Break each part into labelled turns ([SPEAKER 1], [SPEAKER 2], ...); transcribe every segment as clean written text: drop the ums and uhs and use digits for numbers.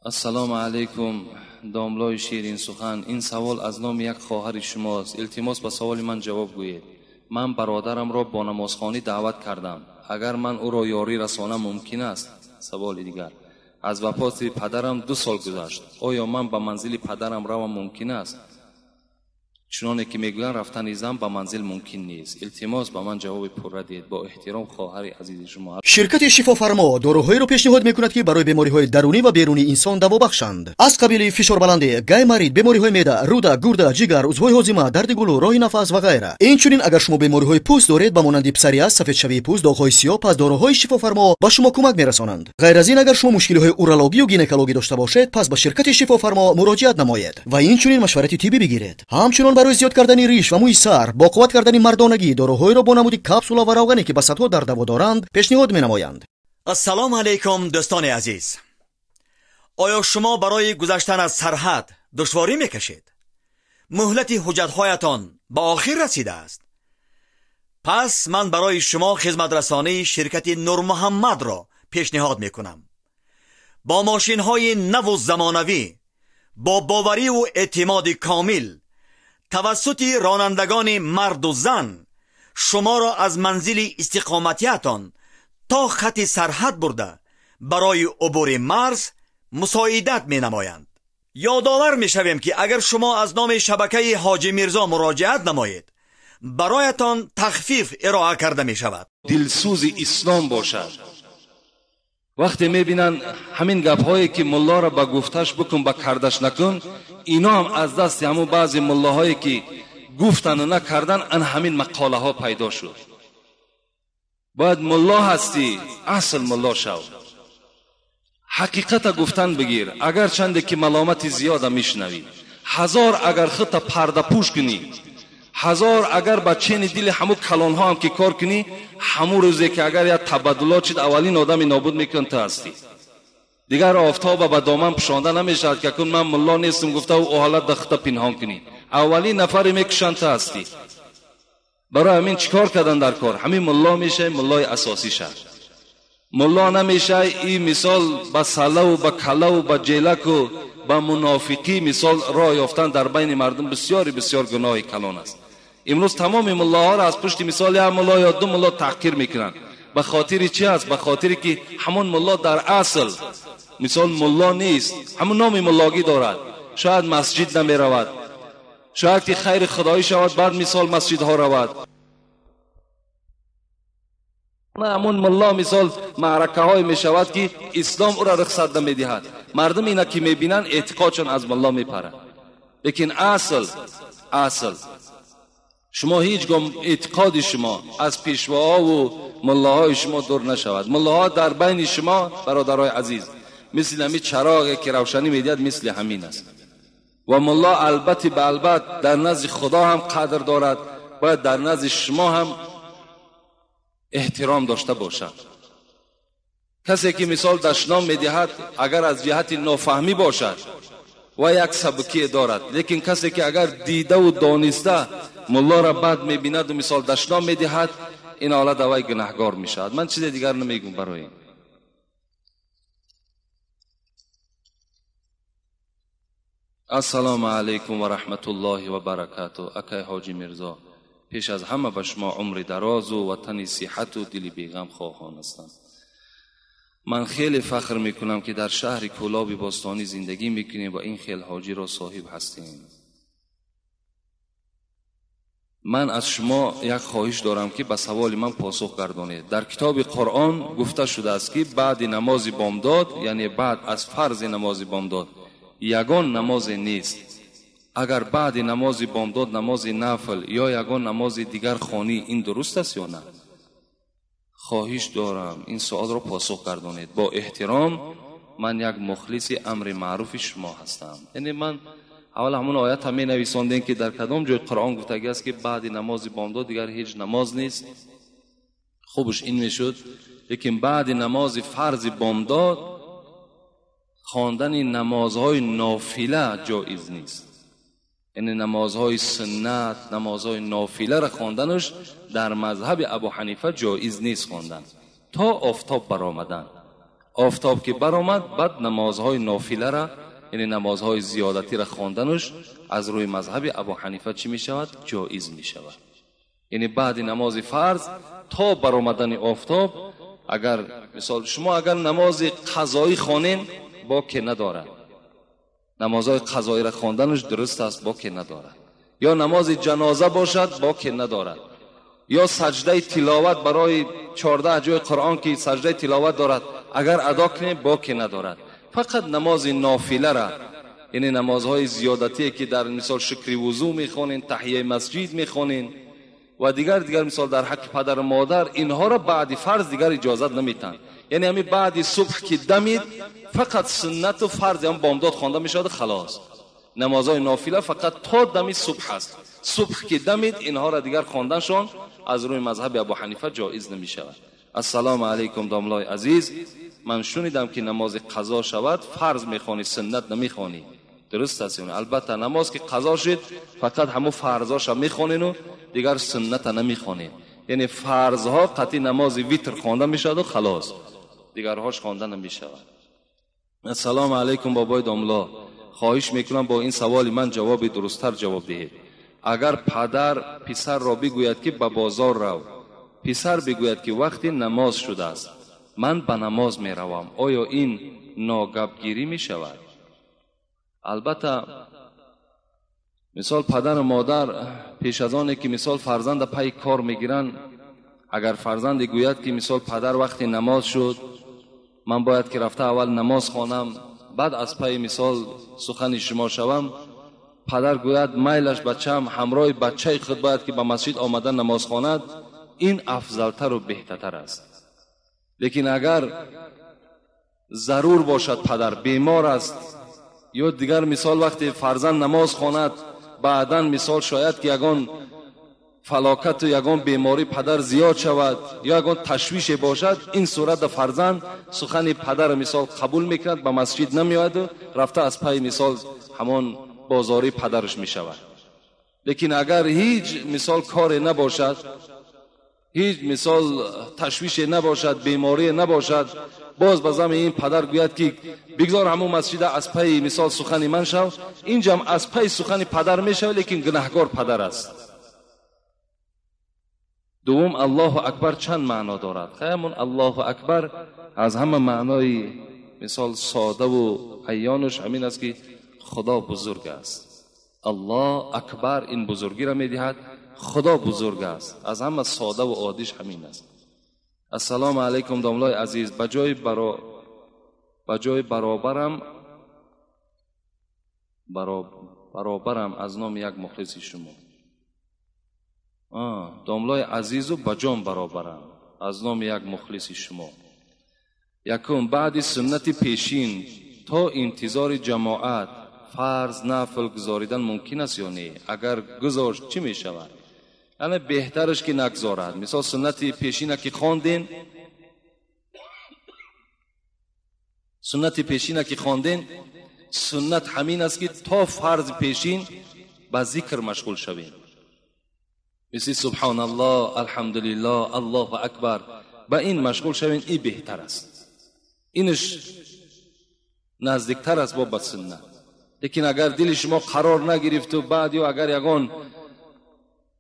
[SPEAKER 1] السلام علیکم داملای شیرین سخن. این سوال از نام یک خواهر شماست. التماس به سوال من جواب گویید. من برادرم را با نمازخوانی دعوت کردم. اگر من او را یاری رسانم ممکن است؟ سوال دیگر: از وفات پدرم 2 سال گذشت. آیا من به منزل پدرم روم ممکن است؟ چنانه که میگویند رفتن زن به منزل ممکن نیست. التماس به من جواب پوره دهید. با احترام خواهر عزیز شما.
[SPEAKER 2] شرکت شفافرما داروهایی را پیشنهاد میکند که برای بیماری‌های درونی و بیرونی انسان دوا بخشند. از قبیل فشار بلندی، گیمرید، بیماری‌های معده، روده، گرده، جگر، عضوهای هاضمه، درد گلو، راه نفس و غیره. اینچنین اگر شما بیماری‌های پوست دارید به مانند پسریاس، سفید شوی پوست، داغ‌های سیاه، پس داروهای شفافرما به شما کمک میرسانند. غیر از این اگر شما مشکل‌های اورولوژی و گینکولوژی داشته باشید پس به شرکت شفافرما مراجعت نمایید و اینچنین مشورت طبی بگیرید. همچنین برای زیاد کردن ریش و موی سر، با قوت کردن مردانگی، داروهایی را با نمود کپسول و روغنی که به صدها در دوا دارند پیشنهاد می‌نمایند.
[SPEAKER 3] السلام علیکم دوستان عزیز. آیا شما برای گذشتن از سرحد دشواری میکشید؟ مهلت حجت‌هایتان به آخر رسیده است. پس من برای شما خدمت رسانی شرکت نور محمد را پیشنهاد میکنم. با ماشین‌های نو و زمانوی، با باوری و اعتماد کامل توسط رانندگان مرد و زن شما را از منزل استقامتیتان تا خط سرحد برده برای عبور مرز مساعدت می نمایند. یادآور می شویم که اگر شما از نام شبکه حاجی میرزا مراجعت نمایید برایتان تخفیف ارائه کرده می شود.
[SPEAKER 1] دلسوز اسلام باشد. وقتی می بینن همین گپ‌هایی که ملا را به گفتش بکن به کردش نکن، اینا هم از دست همون بعضی ملاهایی که گفتن و نکردن ان همین مقاله ها پیدا شد. باید ملا هستی اصل ملا شو، حقیقت گفتن بگیر. اگر چنده که ملامت زیاده میشنوی، 1000 اگر خط پرده پوش کنی، 1000 اگر با چین دل همو کلان ها هم که کار کنی، همو روزی که اگر یا تبدلات چید اولین آدم نابود میکن تا هستی. دیگر آفتاب به دامن پشانده نمیشد که کن من ملا نیستم گفته و حالت دخت پنهان کنی. اولین نفر میکشن تا هستی. برای همین چیکار کردن در کار؟ همین ملا میشه ملای اساسی شد. ملا نمیشه این مثال با سله و با کله و با جیلک و با منافقی مثال راه یافتن در بین مردم بسیار بسیار گناه کلان است. امروز تمام ملاها را از پشت مثال یک ملا یا 2 ملا تحقیر میکنن. به خاطر چی است؟ به خاطر که همون ملا در اصل مثال ملا نیست، همون نام ملاگی دارد. شاید مسجد نمی رود، شاید که خیر خدایی شود بعد مثال مسجد ها رود. نه همون ملا مثال معرکه های می شود که اسلام او را رخصت نمی دهد. مردم اینا که می بینن اعتقادشون از ملا می پره. لیکن اصل شما هیچ گام اعتقاد شما از پیشواها و ملاهای شما دور نشود. ملاها در بین شما برادرای عزیز مثل همین چراغی که روشنی میدهد مثل همین است. و ملا البته به البته در نزد خدا هم قدر دارد، باید در نزد شما هم احترام داشته باشد. کسی که مثال دشنام میدهد اگر از جهت نافهمی باشد و یک سبکی دارد، لیکن کسی که اگر دیده و دانسته ملا را بد میبیند و مثال دشنام میدهد، این حالت اوی گناهگار میشود. من چیز دیگر نمیگم برای این. السلام علیکم و رحمت الله و برکاته. اکای حاجی میرزا، پیش از همه به شما عمر دراز و وطن صحت و دل بیغم خواهان هستم. من خیلی فخر میکنم که در شهر کولاب باستانی زندگی میکنیم و این خیل حاجی را صاحب هستیم. من از شما یک خواهش دارم که به سوال من پاسخ گردانید. در کتاب قرآن گفته شده است که بعد نماز بامداد، یعنی بعد از فرض نماز بامداد، یگان نماز نیست. اگر بعد نماز بامداد نماز نفل یا یگان نماز دیگر خوانی، این درست است یا نه؟ خواهش دارم این سوال را پاسخ گردانید. با احترام، من یک مخلص امر معروف شما هستم. یعنی من اول همون آیت می نویساندین که در کدام جای قرآن گفته است که بعد نماز بامداد دیگر هیچ نماز نیست. خوبش این میشد، لیکن بعد نماز فرض بامداد خواندن نمازهای نافله جایز نیست. یعنی نمازهای سنت، نمازهای نافله را خواندنش در مذهب ابو حنیفه جایز نیست خواندن تا آفتاب برآمدن. آفتاب که برآمد بعد نمازهای نافله را یعنی نمازهای زیادتی را خواندنش از روی مذهب ابو حنیفه چی می شود؟ جایز می شود. یعنی بعد نماز فرض تا برآمدن آفتاب اگر مثال شما اگر نماز قضایی خوانین باکی ندارد، نمازهای قضایی را خواندنش درست است باکی ندارد، یا نماز جنازه باشد باکی ندارد، یا سجده تلاوت برای 14 جای قرآن که سجده تلاوت دارد اگر ادا کنه باکی ندارد. فقط نماز نافله را یعنی نمازهای زیادتی که در مثال شکر وضو میخونین، تحیه مسجد میخونین و دیگر مثال در حق پدر و مادر، اینها را بعد فرض دیگر اجازت نمیتن. یعنی همین بعد صبح که دمید فقط سنت و فرض هم بامداد خوانده میشود خلاص. نمازهای نافله فقط تا دم صبح است. صبح که دمید اینها را دیگر خواندنشان از روی مذهب ابو حنیفه جایز نمیشود. السلام علیکم داملای عزیز، من شنیدم که نماز قضا شود فرض میخوانی سنت نمیخوانی، درست است؟ البته نماز که قضا شد فقط همون فرضاش هم میخوانین و دیگر سنت نمیخوانین. یعنی فرضها قطعی نماز ویتر خوانده میشود و خلاص، دیگرهاش خوانده نمیشود. السلام علیکم بابای داملا، خواهش میکنم با این سوال من جواب درستتر جواب دهید. اگر پدر پسر را بگوید که به بازار رو، پسر بگوید که وقتی نماز شده است من به نماز می روم، آیا این ناگپگیری می شود؟ البته مثال پدر و مادر پیش از آنه که مثال فرزند پای کار میگیرن، اگر فرزند گوید که مثال پدر وقتی نماز شد من باید که رفته اول نماز خوانم بعد از پای مثال سخن شما شوم، پدر گوید میلش بچم همراه بچه خود باید که به مسجد آمدن نماز خواند، این افضلتر و بهترتر است. لیکن اگر ضرور باشد پدر بیمار است یا دیگر مثال وقتی فرزند نماز خواند بعداً مثال شاید که یگان فلاکت و یگان بیماری پدر زیاد شود یا یگان تشویش باشد، این صورت فرزند سخن پدر مثال قبول میکند به مسجد نمیاد و رفته از پای مثال همان بازاری پدرش میشود. لیکن اگر هیچ مثال کار نباشد، هیچ مثال تشویش نباشد، بیماری نباشد، باز بازم این پدر گوید که بگذار همون مسجد از پای مثال سخن من شو، اینجا هم از پای سخن پدر میشه لیکن گناهکار پدر است. دوم الله اکبر چند معنا دارد؟ خیمون الله اکبر از همه معنای مثال ساده و عیانش همین است که خدا بزرگ است. الله اکبر این بزرگی را میدهد، خدا بزرگ است. از همه ساده و عادیش همین است. السلام علیکم داملای عزیز، بجای برابرم از نام یک مخلص شما. داملای عزیز و بجام برابرم از نام یک مخلص شما. یکم بعد سنت پیشین تا انتظار جماعت فرض نفل گزاریدن ممکن است یا نه؟ اگر گذاشت چی می شود؟ یعنی بهترش که نگذارد. مثال سنت پیشین که خواندین، سنت همین است که تا فرض پیشین با ذکر مشغول شوین، مثل سبحان الله، الحمدلله، الله اکبر، با این مشغول شوین. این بهتر است، اینش نزدیکتر است با سنت. لیکن اگر دل شما قرار نگرفت و بعد یا اگر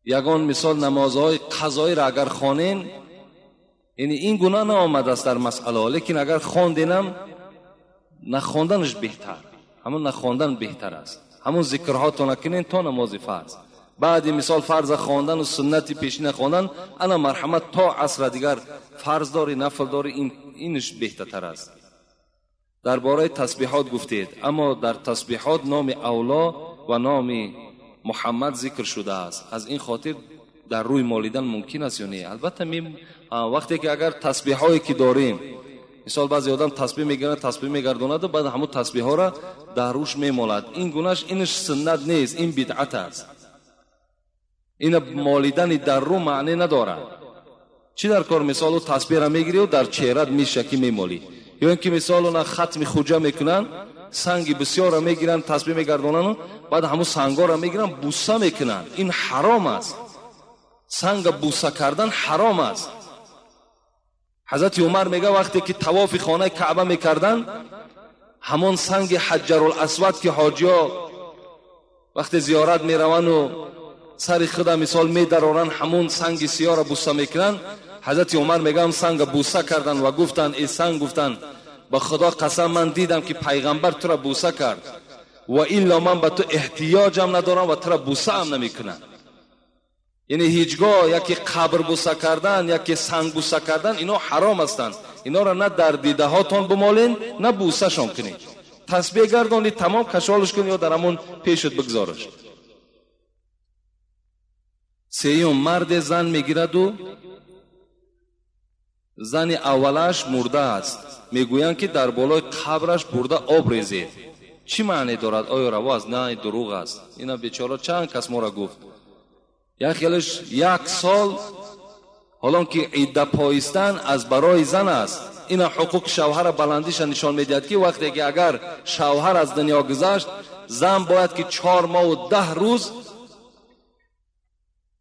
[SPEAKER 1] یگان مثال نمازهای قضایی را اگر خوانین، یعنی این گناه نآمده است در مسئله، لیکن اگر خواندینم نخواندنش بهتر، همون نخواندن بهتر است. همون ذکرها تو نکنین تا نماز فرض، بعد مثال فرض خواندن و سنت پیشین خواندن، انا مرحمت تا عصر دیگر فرض داری نفل داری، اینش بهتر است. درباره تسبیحات گفتید، اما در تسبیحات نام اولا و نام محمد ذکر شده است، از این خاطر در روی مالیدن ممکن است یا نه؟ البته وقتی که اگر تسبیحایی که داریم، مثال بعضی آدم تسبیح میگیرند تسبیح میگرداند و بعد همون تسبیح ها را در روش میمالد، این گناهش اینش سنت نیست، این بدعت است. این مالیدن در رو معنی ندارد. چی در کار؟ مثال تسبیح را میگیری و در چهرت میشکی میمالی، یا اینکه مثال اون ختم خوجه میکنن، سنگ بسیار را میگیرن تسبیح میگردونن و بعد همون سنگا را میگیرن بوسه میکنن، این حرام است. سنگ بوسه کردن حرام است. حضرت عمر میگه وقتی که طواف خانه کعبه میکردن، همون سنگ حجرالاسود که حاجی‌ها وقتی زیارت میرون و سر خدا مثال میدرارن، همون سنگ سیاه را بوسه میکنن. حضرت عمر میگه هم سنگ بوسه کردن و گفتن ای سنگ، گفتن به خدا قسم من دیدم که پیغمبر تو را بوسه کرد و الا من به تو احتیاجم ندارم و تو را بوسه هم نمیکنم. یعنی هیچگاه یکی قبر بوسه کردن، یکی سنگ بوسه کردن، اینا حرام هستند. اینا را نه در دیده هاتون بمالین نه بوسه شان کنید. تسبیح گردانی تمام کشالش کنید یا در همون پیشت بگذارش. سیوم مرد زن میگیرد و زن اولش مرده است، میگویند که در بالای قبرش برده آب ریزید. چی معنی دارد؟ آیا روا است؟ نه دروغ است. اینا بیچاره چند کس ما را گفت. یا خیالش 1 سال حالا که عده پایستن از برای زن است. اینا حقوق شوهر بلندیش نشان میدهد که وقتی که اگر شوهر از دنیا گذشت، زن باید که 4 ماه و 10 روز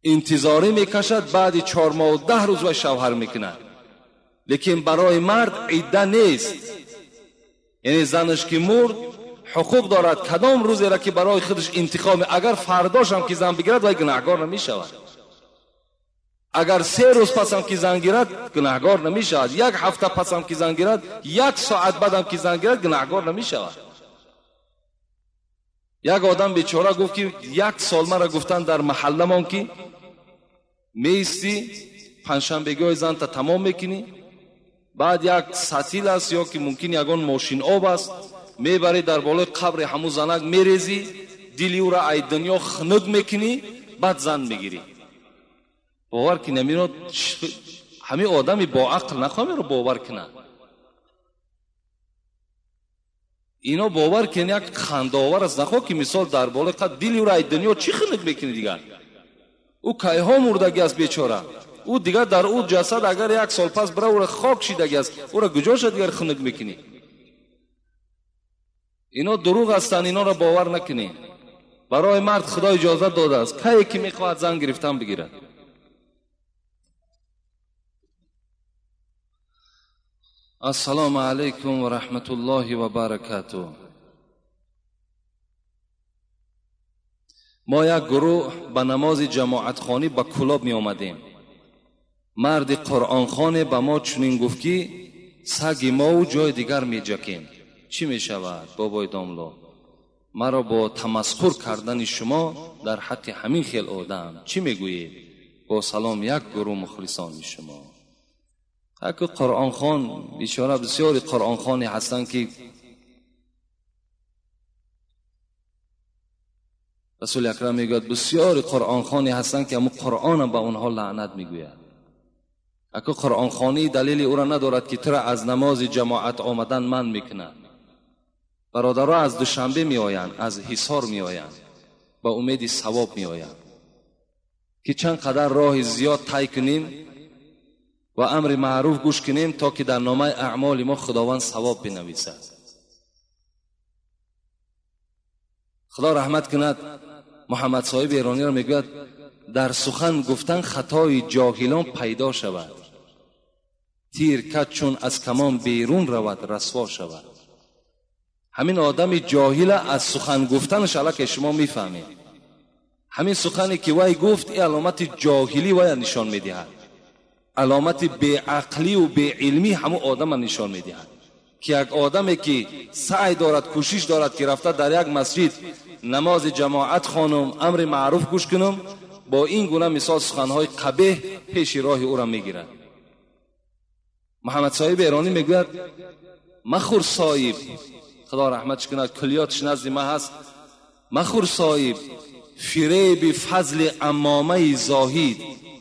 [SPEAKER 1] انتظاری میکشد، بعد 4 ماه و 10 روز و شوهر میکند. لیکن برای مرد عده نیست. یعنی زنش که مرد حقوق دارد کدام روزی را که برای خودش انتخاب، اگر فرداش هم که زن بگیرد وای گناهگار نمیشود. اگر 3 روز پس هم که زن گیرد گناهگار نمیشود. 1 هفته پس هم که زن گیرد، 1 ساعت بعد هم که زن گیرد گناهگار نمیشود. یک آدم بیچاره گفت که 1 سال مرا گفتن در محله من که میستی پنجشنبه‌گاه زن تا تمام میکنی، بعد یک سطیل است یا که ممکن یگان ماشین آب است، میبری در بالای قبر همون زنک میریزی، دلی او را ای دنیا خنک میکنی، بعد زن میگیری. باور کنی میرو همین آدمی با عقل نخواه میرو باور کنه. اینا باور کنی یک خنداور است، نخواه که مثال در بالای قبر دلی او را ای دنیا چی خنک میکنی دیگر. او کایها مردگی است بیچاره. او دیگر در او جسد اگر 1 سال پس برای او را خاک شیدگی است، او را گجاش دیگر خنک میکنی. اینا دروغ هستند، اینا را باور نکنی. برای مرد خدا اجازه داده است کی که میخواهد زن گرفتن بگیرد. السلام علیکم و رحمت الله و برکاته. ما یک گروه به نماز جماعت خانی به کلاب می آمدیم. مرد قرآن خانه به ما چنین گفت که سگ ما و جای دیگر می جکیم. چی می شود بابای داملو؟ مرا با تمسخر کردن شما در حق همین خیل آدم چی می گویید؟ با سلام یک گروه مخلصان شما. یک قرآن خان بیچاره بسیاری قرآن خانی هستند که رسول اکرم میگوید بسیاری قرآن خانی هستند که همون قرآن به اونها لعنت میگوید. اگه قرآن خانی دلیل او را ندارد که تو را از نماز جماعت آمدن من میکنه. برادرها از دوشنبه می آیند، از حصار می آیند، با امید ثواب می آیند که چند قدر راه زیاد طی کنیم و امر معروف گوش کنیم تا که در نامه اعمال ما خداوند ثواب بنویسد. خدا رحمت کند. محمد صاحب ایرانی را میگوید در سخن گفتن خطای جاهلان پیدا شود، تیر کج چون از کمان بیرون رود رسوا شود. همین آدم جاهل از سخن گفتنش الک شما میفهمید. همین سخنی که وای گفت این علامت جاهلی وای نشان میدهد، علامت بیعقلی و بیعلمی همون آدم نشان میدهد که یک آدمی که سعی دارد کوشش دارد که رفته در یک مسجد نماز جماعت خوانم، امر معروف گوش کنم، با این گونه مثال سخنهای قبیح پیش راه او را میگیرد. محمد صاحب ایرانی میگوید مخور صاحب، خدا رحمتش کند، کلیاتش نزد ما هست، مخور صاحب فریب فضل امامه زاهد.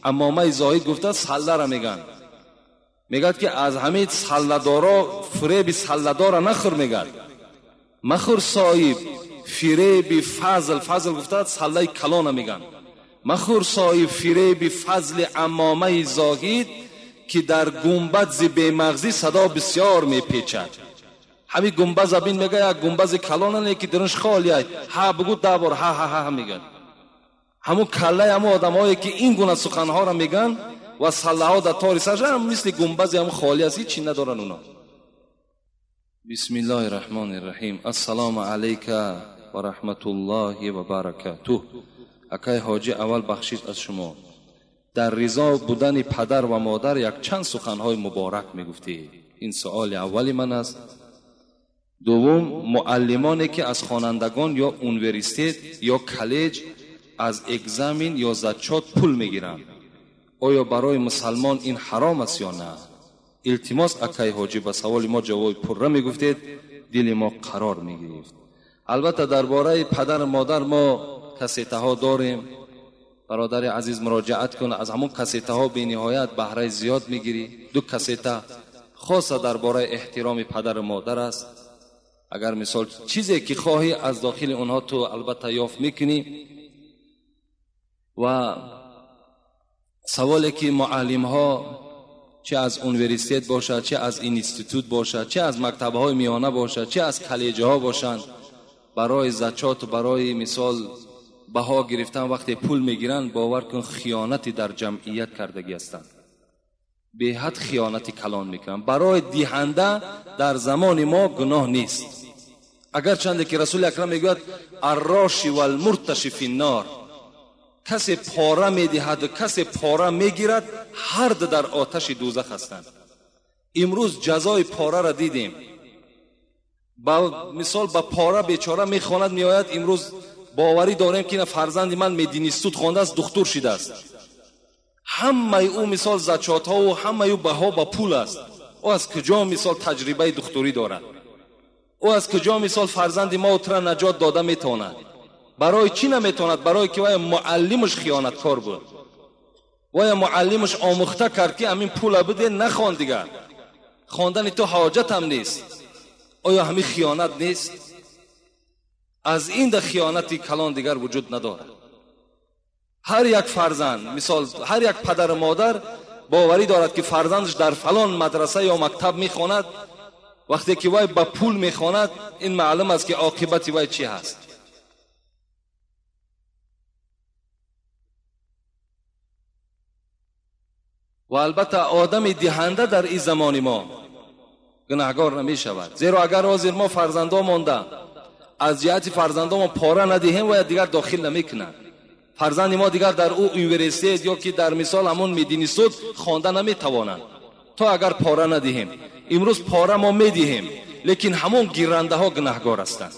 [SPEAKER 1] امامه زاهد گفته سله را میگن، میگد که از همه سله دارا فریب سله دارا نخور. میگد مخور صاحب فریب فضل، فضل گفته سله کلان میگن، مخور صاحب فریب فضل امامه زاهد که در گنبد ز بیمغزی صدا بسیار میپیچد. همین گنبز ابین میگه یک گنبز کلانه که درش خالیه، ها بگو ده بار ها ها ها میگن. همون کله همون آدمایی که این گونه سخنها را میگن و و سلاها در تار سرشان هم مثل گنبز هم خالی است، هیچی ندارن اونا. بسم الله الرحمن الرحیم. السلام علیک و رحمت الله و برکاته. اکای حاجی، اول بخشید از شما در رضا بودن پدر و مادر یک چند سخنهای مبارک میگفتی. این سوال اولی من است. دوم، معلمانی که از خوانندگان یا اونیورسیته یا کالج از اگزمین یا زچات پول میگیرند، آیا برای مسلمان این حرام است یا نه؟ التماس اکای حاجی به سوال ما جواب پره میگفتید، دل ما قرار میگرفت. البته درباره پدر و مادر ما کسیته ها داریم. برادر عزیز مراجعت کنه، از همون کسیته ها به نهایت بهره زیاد میگیری. 2 کسیته خاصه درباره احترام پدر و مادر است. اگر مثال چیزی که خواهی از داخل اونها تو البته یافت میکنی. و سوالی که معلم ها چه از اونیورسیته باشد، چه از اینستیتوت باشد، چه از مکتب های میانه باشد، چه از کالج ها باشند، برای زکات و برای مثال بها گرفتن وقتی پول میگیرن، باور کن خیانتی در جمعیت کردگی هستند. به حد خیانتی کلان میکنن. برای دهنده در زمان ما گناه نیست، اگر چند که رسول اکرم میگوید الراشی و المرتشی فی النار، کسی پاره میدهد و کسی پاره میگیرد، هر دو در آتش دوزخ هستند. امروز جزای پاره را دیدیم. با مثال با پاره بیچاره میخواند میآید. امروز باوری داریم که فرزند من مدینیستود خوانده است، دکتر شده است. همه او مثال زکات ها و همه او بها با پول است. او از کجا مثال تجربه دکتری دارد؟ او از کجا مثال فرزند ما اترا نجات داده میتواند؟ برای چی نمیتواند؟ برای که وای معلمش خیانتکار بود، وای معلمش آموخته کرد که همین پول بده نخوان دیگر، خواندن تو حاجت هم نیست. آیا همین خیانت نیست؟ از این ده خیانتی کلان دیگر وجود ندارد. هر یک فرزند مثال هر یک پدر و مادر باوری دارد که فرزندش در فلان مدرسه یا مکتب میخواند، وقتی که وای با پول میخواند این معلوم است که عاقبت وای چی هست. و البته آدم دهنده در این زمان ما گناهگار نمی شود، زیرا اگر حاضر ما فرزندا مانده از جهت فرزندا ما پاره ندهیم و دیگر داخل نمیکنند. فرزند ما دیگر در او یونیورسیته یا که در مثال همون مدینیستود خوانده نمیتوانند تا اگر پاره ندهیم. امروز پاره ما میدهیم، لیکن همون گیرنده ها گناهگار هستند،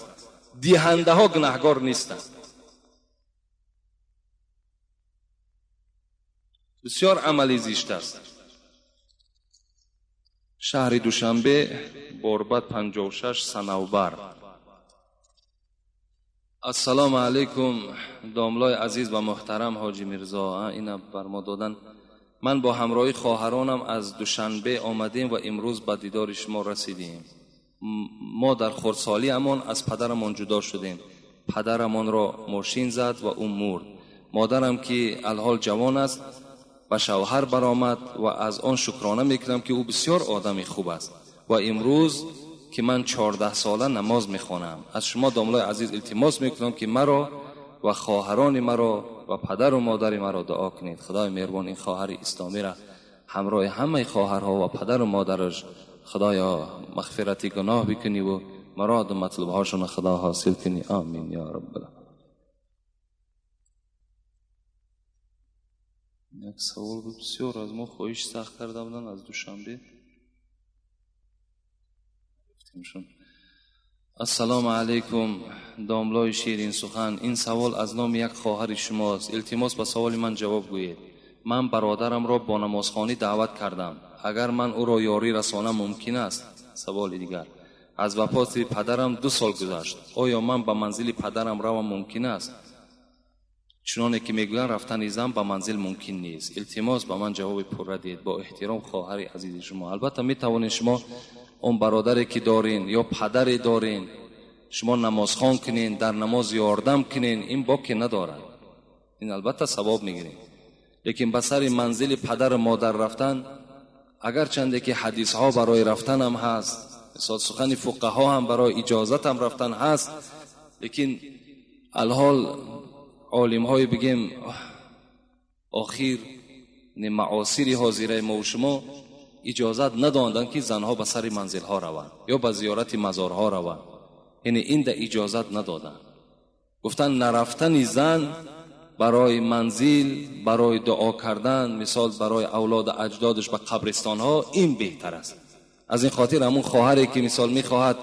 [SPEAKER 1] دهنده ها گناهگار نیستند. بسیار عملی زیشت است. شهر دوشنبه، بوربت 56 صنوبر. السلام علیکم داملای عزیز و محترم حاجی میرزا، اینا بر ما دادن. من با همراهی خواهرانم از دوشنبه آمدیم و امروز به دیدار شما رسیدیم. ما در خردسالی امان از پدرمان جدا شدیم. پدرمان را ماشین زد و او مرد. مادرم که الحال جوان است و شوهر برآمد و از آن شکرانه میکنم که او بسیار آدمی خوب است و امروز که من 14 ساله نماز میخوانم. از شما داملای عزیز التماس میکنم که مرا و خواهران مرا و پدر و مادر مرا دعا کنید. خدای مهربان این خواهر اسلامی را همراه همه خواهرها و پدر و مادرش خدایا مغفرت گناه بکنی و مراد و مطلب هاشون خدا حاصل کنی. آمین یا رب العالمین. یک سوال بود بسیار از ما خواهش سخت کرده بودن از دوشنبه. السلام علیکم داملای شیرین سخن. این سوال از نام یک خواهر شماست. التماس به سوال من جواب گویید. من برادرم را با نمازخوانی دعوت کردم. اگر من او را یاری رسانم ممکن است؟ سوال دیگر. از وفات پدرم 2 سال گذشت. آیا من به منزل پدرم روم ممکن است؟ چنانه که میگویند رفتن زن به منزل ممکن نیست. التماس به من جواب پره دید. با احترام خواهر عزیز شما. البته میتوانید شما اون برادری که دارین یا پدری دارین شما نمازخوان کنین، در نماز یاردم کنین، این باکی ندارد. این البته ثواب میگیرین، لیکن به سر منزل پدر و مادر رفتن، اگر چنده که حدیث ها برای رفتن هم هست، مثال سخن فقها هم برای اجازت هم رفتن هست، لیکن الحال عالم های بگیم آخیر یعنی معاصر حاضره ما و شما اجازت ندادند که زنها به سر منزل ها روند یا به زیارت مزارها روند. یعنی این ده اجازت ندادند. گفتن نرفتن زن برای منزل، برای دعا کردن، مثال برای اولاد اجدادش به قبرستان ها، این بهتر است. از این خاطر همون خواهری که مثال میخواهد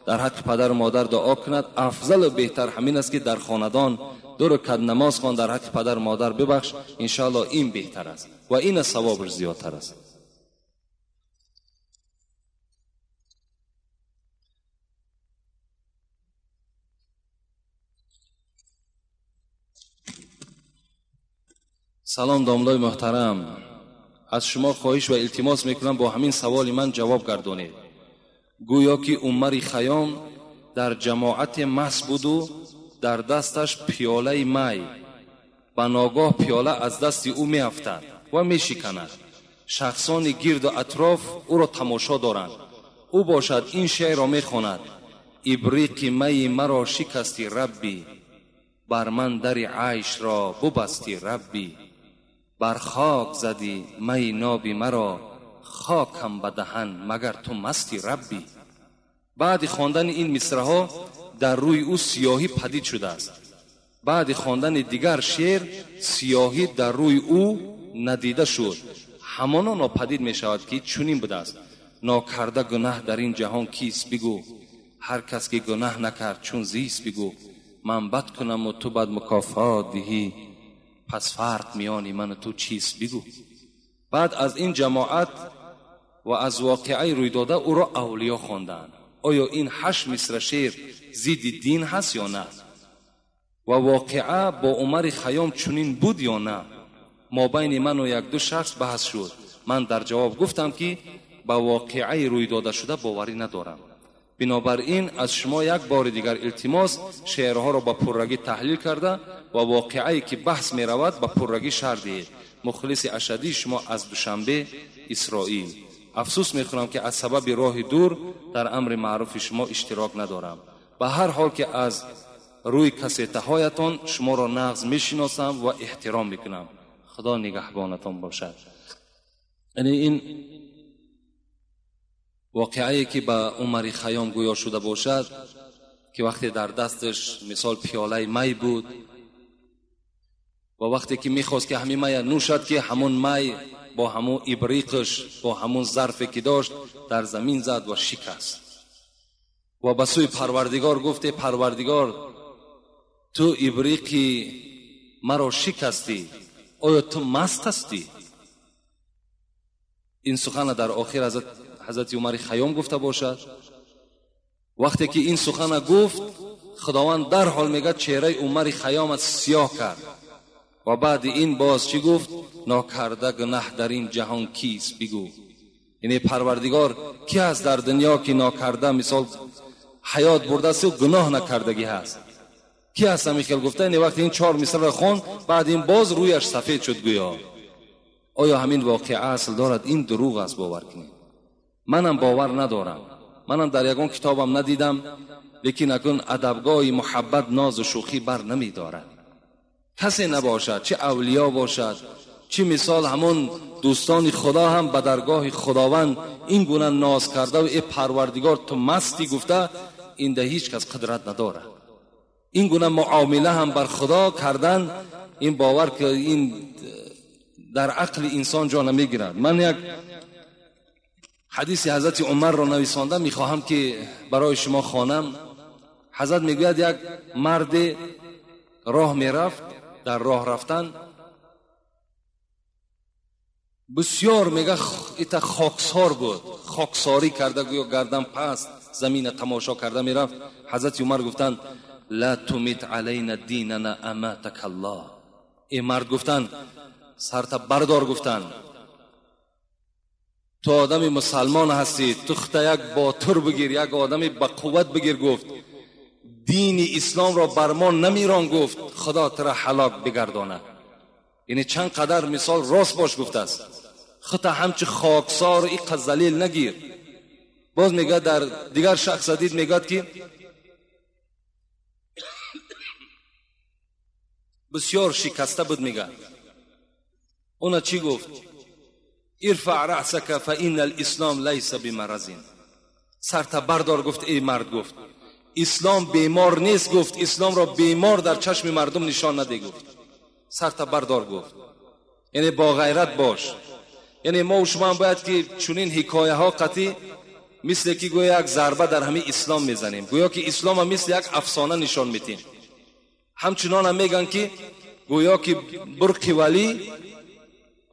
[SPEAKER 1] در حق پدر و مادر دعا کند، افضل و بهتر همین است که در خاندان دو رکعت نماز خوان در حق پدر و مادر ببخش. انشاءالله این بهتر است و این ثوابش زیادتر است. سلام داملای محترم، از شما خواهش و التماس میکنم با همین سوال من جواب گردانید. گویا که عمر خیام در جماعت مس بود و در دستش پیاله می، به ناگاه پیاله از دست او می افتد و می شکند. شخصان گرد و اطراف او را تماشا دارند. او باشد این شعر را می خواند: ابریق می مرا شکستی ربی، بر من در عیش را ببستی ربی، بر خاک زدی می نابی مرا، خاکم به دهن مگر تو مستی ربی. بعد خواندن این مصرع‌ها در روی او سیاهی پدید شده است. بعد خواندن دیگر شعر سیاهی در روی او ندیده شد. همانا ناپدید می شود که چنین بوده است: ناکرده گناه در این جهان کیست بگو، هر کس که گناه نکرد چون زیست بگو، من بد کنم و تو بد مکافات دهی، پس فرق میان من و تو چیست بگو. بعد از این جماعت و از واقعه روی داده او را اولیا خواندند. آیا این 8 مصرع شعر ضد دین هست یا نه؟ و واقعه با عمر خیام چنین بود یا نه؟ ما بین من و یک دو شخص بحث شد. من در جواب گفتم که با واقعه روی داده شده باوری ندارم. بنابراین از شما یک بار دیگر التماس شعرها را با پررگی تحلیل کرده و واقعی که بحث می رود با پررگی شرح دهید. مخلص اشدی شما از دوشنبه اسرائیل. افسوس می خورم که از سبب راه دور در امر معروف شما اشتراک ندارم. به هر حال که از روی کسیته هایتان شما را نغز می شناسم و احترام می کنم. خدا نگهبانتان باشد. یعنی این واقعی که به عمر خیام گویا شده باشد که وقتی در دستش مثال پیاله می بود و وقتی که میخواست که همین می نوشد که همون می با همون ابریقش با همون ظرفی که داشت در زمین زد و شکست و به سوی پروردگار گفته: پروردگار، تو ابریقی مرا شکستی، آیا تو مست هستی؟ این سخن در آخر حضرت عمر خیام گفته باشد. وقتی که این سخن گفت، خداوند در حال میگه چهره عمر خیام سیاه کرد و بعد این باز چی گفت؟ ناکرده گناه در این جهان کیست بگو. یعنی پروردگار کی هست در دنیا که ناکرده مثال حیات برده است و گناه نکردگی هست؟ کی هست همیشه گفته؟ یعنی وقتی این 4 مصرع خون بعد این باز رویش سفید شد گویا. آیا همین واقعه اصل دارد؟ این دروغ است، باور کنید. منم باور ندارم. منم در یگان کتابم ندیدم، لیکن اکنون ادبگاه محبت ناز و شوخی بر نمی دارد. کسی نباشد، چه اولیا باشد، چه مثال همون دوستان خدا هم به درگاه خداوند این گونه ناز کرده و ای پروردگار تو مستی گفته، این ده هیچ کس قدرت نداره. این گونه معامله هم بر خدا کردن، این باور که این در عقل انسان جا نمیگیرد. من یک حدیث حضرت عمر را نویسانده میخواهم که برای شما خوانم. حضرت میگوید یک مرد راه میرفت، در راه رفتن بسیار میگه ایتا خاکسار بود، خاکساری کرده، گویا گردن پست زمین تماشا کرده میرفت. حضرت عمر گفتند: لا تمت علینا دیننا اماتک الله. این مرد گفتند سرت بردار، گفتند تو آدم مسلمان هستی، تو خطا یک باتر بگیر، یک آدم با قوت بگیر. گفت دین اسلام را بر ما نمیران، گفت خدا ترا هلاک بگردانه. یعنی چند قدر مثال راست باش گفته است. خطا همچه خاکسار این ذلیل نگیر. باز میگه در دیگر شخص دید میگه که بسیار شکسته بود. میگه اونا چی گفت؟ ارفع رأسک فإن الاسلام لیس بمرض. سرت بردار گفت ای مرد. گفت اسلام بیمار نیست. گفت اسلام را بیمار در چشم مردم نشان نده. گفت سرت بردار. گفت یعنی با غیرت باش. یعنی ما و شما هم باید که چنین حکایه ها قطعی مثل که گویا یک ضربه در همه اسلام میزنیم، گویا که اسلام هم مثل یک افسانه نشان میدیم. همچنان هم میگن که گویا که برق ولی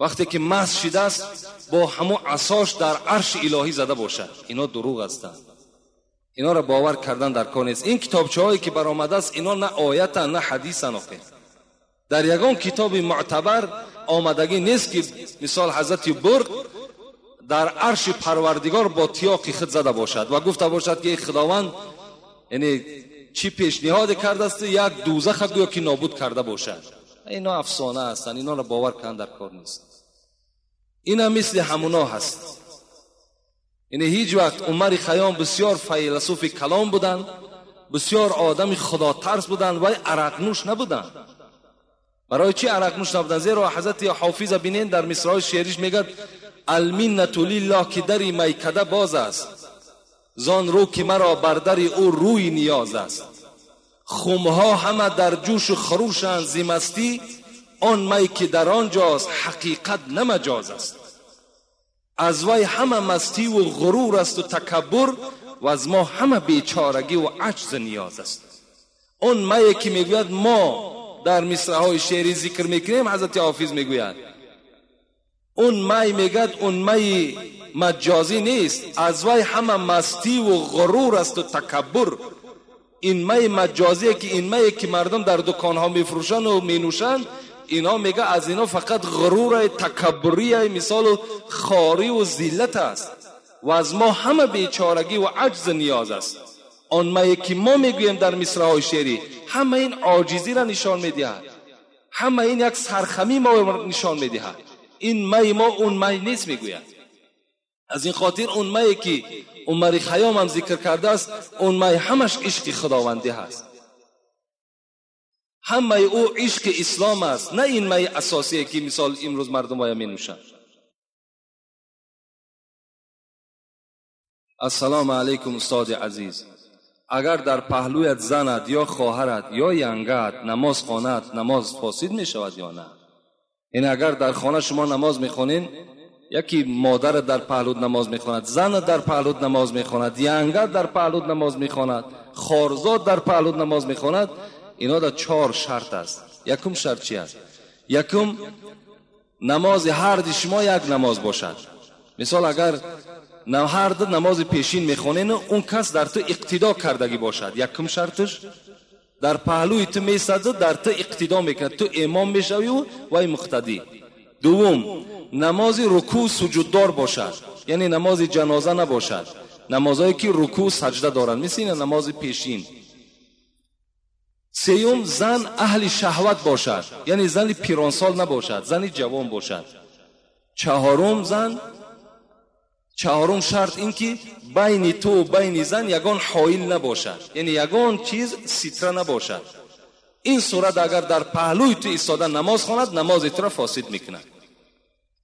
[SPEAKER 1] وقتی که مست شده است با همون عصاش در عرش الهی زده باشد. اینا دروغ هستند. اینا را باور کردن در کار نیست. این کتابچه هایی که برآمده است اینا نه آیت نه حدیث آخه. در یگان کتاب معتبر آمدگی نیست که مثال حضرت برق در عرش پروردگار با تیاقی خود زده باشد و گفته باشد که خداوند یعنی چی پیشنهاد کرده است یک دوزخ گویا که نابود کرده باشد. اینا افسانه هستند. اینا را باور کردن در کار نیست. اینا مثل همونا هست. یعنی هیچ وقت عمر خیام بسیار فیلسوف کلام بودند، بسیار آدم خدا ترس بودند و عرق نوش نبودند. برای چی عرق نوش نبودند؟ زیرا حضرت حافظ بینین در مصرع شعریش میگه المنت لله که دری میکده باز است، زان رو که مرا بر در او روی نیاز است. خمها همه در جوش و خروشند ز مستی، آن می که در آنجاست حقیقت نه مجاز است. از وی همه مستی و غرور است و تکبر، و از ما همه بیچارگی و عجز نیاز است. اون می که میگوید ما در مصرع‌های شعری ذکر میکنیم، حضرت حافظ میگوید اون می میگد اون می مجازی نیست، از وی همه مستی و غرور است و تکبر. این می مجازیه که این می که مردم در دکانها میفروشن و مینوشن، اینا میگه از اینا فقط غرور تکبری مثال و خاری و ذلت است و از ما همه بیچارگی و عجز نیاز است. آن می که ما میگویم در مصرع‌های شعری همه این عاجزی را نشان میدهد، همه این یک سرخمی ما نشان میدهد. این می ما اون می نیست میگوید. از این خاطر اون می که عمر خیام هم ذکر کرده است اون می همش عشق خداوندی هست، همه او عشق اسلام است، نه این می اساسی که مثال امروز مردم آیا می نوشن. السلام علیکم استاد عزیز. اگر در پهلویت زنت یا خواهرت یا ینگت نماز خواند نماز فاسد می شود یا نه؟ این اگر در خانه شما نماز می خوانین، یکی مادر در پهلوت نماز می خواند، زن در پهلوت نماز می خواند، ینگت در پهلوت نماز می خواند، خارزاد در پهلوت نماز می خواند، اینا در 4 شرط است. یکم شرط چی است؟ یکم نماز هر دی شما یک نماز باشد. مثال اگر هر دو نماز پیشین میخونین اون کس در تو اقتدا کردگی باشد. یکم شرطش در پهلوی تو میسد در تو اقتدا میکنه، تو امام میشوی و وای مقتدی. دوم نماز رکوع سجود دار باشد، یعنی نماز جنازه نباشد، نمازایی که رکوع سجده دارن مثل نماز پیشین. سیوم زن اهل شهوت باشد، یعنی زن پیرانسال نباشد، زن جوان باشد. چهارم شرط این که بین تو و بین زن یگان حائل نباشد، یعنی یگان چیز ستره نباشد. این صورت اگر در پهلوی تو ایستاده نماز خواند نماز تو را فاسد میکند.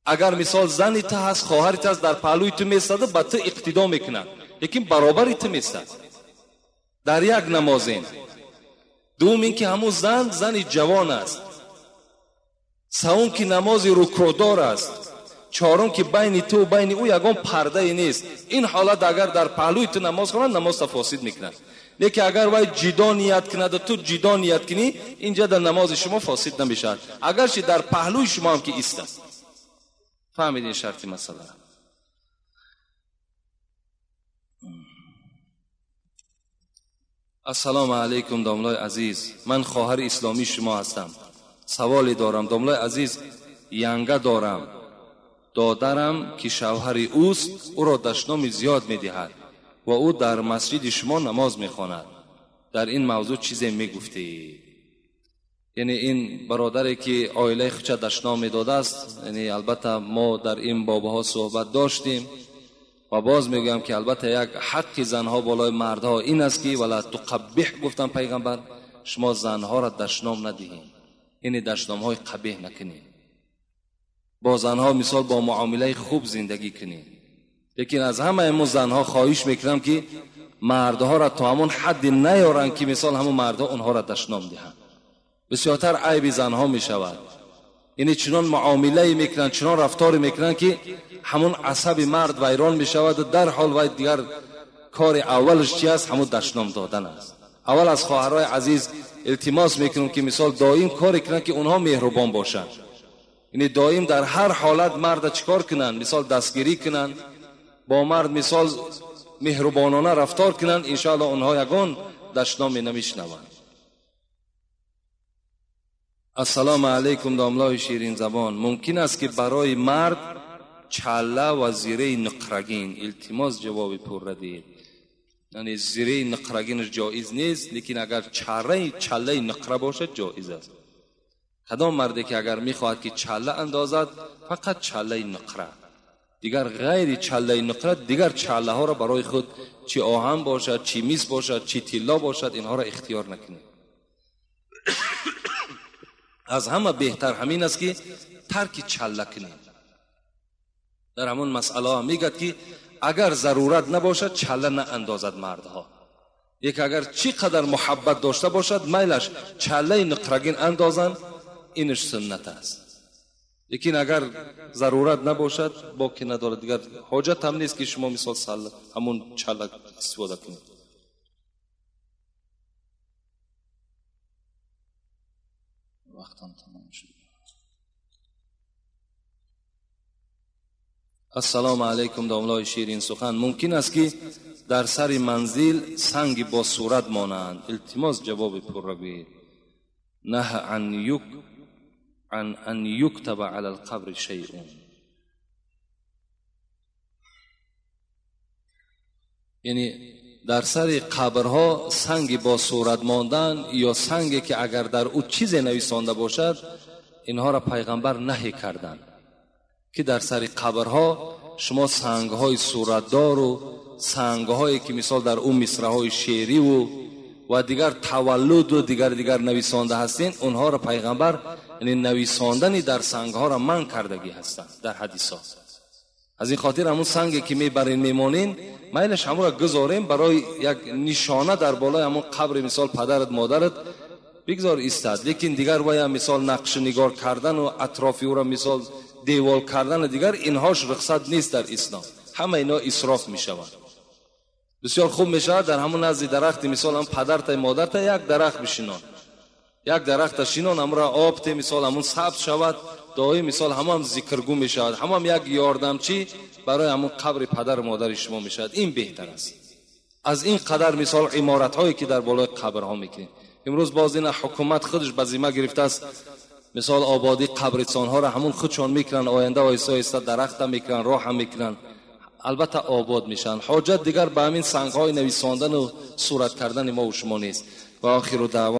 [SPEAKER 1] اگر مثال زنی تو هست خواهری تو هست در پهلوی تو میستاده با تو اقتدا میکند، لیکن برابری تو میستاد در یک نمازین. دوم این که همون زن جوان است. سوم که نماز رکوعدار است. چهارم که بین تو و بین او یگان پرده نیست. این حالت اگر در پهلوی تو نماز خواند نماز فاسد میکند. لیکن اگر وای جدا نیت کند تو جدا نیت کنی اینجا در نماز شما فاسد نمیشد، اگرچه در پهلوی شما هم که ایستاد. فهمیدین شرطی مسئله؟ السلام علیکم داملای عزیز، من خواهر اسلامی شما هستم. سوالی دارم داملای عزیز. ینگه دارم، دادرم که شوهر اوست او را دشنام زیاد میدهد و او در مسجد شما نماز میخواند. در این موضوع چیزی میگفتی؟ یعنی این برادری که عائله خودش دشنام میداده است، یعنی البته ما در این بابها صحبت داشتیم و باز میگم که البته یک حق زنها بالای مردها این است که ولا تقبح، گفتن پیغمبر شما زنها را دشنام ندهید، یعنی دشنام های قبیح نکنید. با زنها مثال با معامله خوب زندگی کنید. لیکن از همه امون زنها خواهش میکنم که مردها را تا همون حد نیارن که مثال همون مردها اونها را دشنام دهند. بسیارتر عیب زنها میشود. یعنی چنان معامله میکنن، چنان رفتار میکنن که همون عصب مرد ویران میشود و در حال باید دیگر کار اولش چی است؟ همون دشنام دادن است. اول از خواهرای عزیز التماس میکنم که مثال دائم کار کنن که اونها مهربان باشند. یعنی دائم در هر حالت مرد چیکار کنن؟ مثال دستگیری کنن، با مرد مثال مهربانانه رفتار کنن، انشاءالله اونها یگان دشنام نمیشنوند. السلام علیکم داملای شیرین زبان. ممکن است که برای مرد چله و زیره نقرگین التماس جواب پر دهید. یعنی زیره نقرگینش جایز نیست، لیکن اگر چله نقره باشد جایز است. کدام مردی که اگر میخواهد که چله اندازد فقط چله نقره، دیگر غیر چله نقره دیگر چله ها را برای خود چی آهن باشد، چی میز باشد، چی طلا باشد اینها را اختیار نکنید. از همه بهتر همین است که ترک چله کنید. در همون مسئله ها میگد که اگر ضرورت نباشد چله نه اندازد مردها. یک اگر چی قدر محبت داشته باشد میلش چله نقرگین اندازن، اینش سنت است. لیکن اگر ضرورت نباشد باقی ندارد، دیگر حاجت هم نیست که شما مثال همون چله استفاده کنید. وقتم تمام شد. السلام علیکم داملای شیرین سخن. ممکن است که در سر منزل سنگ با صورت مانند. التماس جواب پر را بگید. نه عن ان یکتب علی القبر شیء. یعنی در سر قبرها سنگ با صورت ماندن یا سنگی که اگر در او چیزی نویسانده باشد، اینها را پیغمبر نهی کردند که در سر قبرها شما سنگهای صورتدار و سنگهایی که مثال در اون مصرعهای شعری و دیگر تولد و دیگر نویسانده هستین، اونها را پیغمبر یعنی نویساندن در سنگها را منع کردگی هستند در حدیثا. از این خاطر همون سنگی که میبرین میمانین میلش همون را گذاریم برای یک نشانه در بالای همون قبر مثال پدرت مادرت بگذار ایستاد. لیکن دیگر باید مثال نقش نگار کردن و اطرافی او را مثال دیوال کردن دیگر اینهاش رخصت نیست در اسلام. همه اینا اسراف میشود. بسیار خوب میشه در همون نزد درخت مثال هم پدرت مادرت یک درخت بشینان، یک درخت شینان امرا آب ته مثال همون سبز شود، دایی مثال هم ذکرگو میشود، هم یک یاردمچی برای همون قبر پدر مادر شما میشود. این بهتر است از این قدر مثال عمارت هایی که در بالای قبرها میکنید. امروز باز این حکومت خودش به ذمه گرفته است مثال آبادی قبرستان ها را همون خودشان میکنن، آینده آیسته آیسته درخت هم میکنن، راه هم میکنن، البته آباد میشن. حاجت دیگر به همین سنگ های نویساندن و صورت کردن ما و شما نیست. و آخر دعوا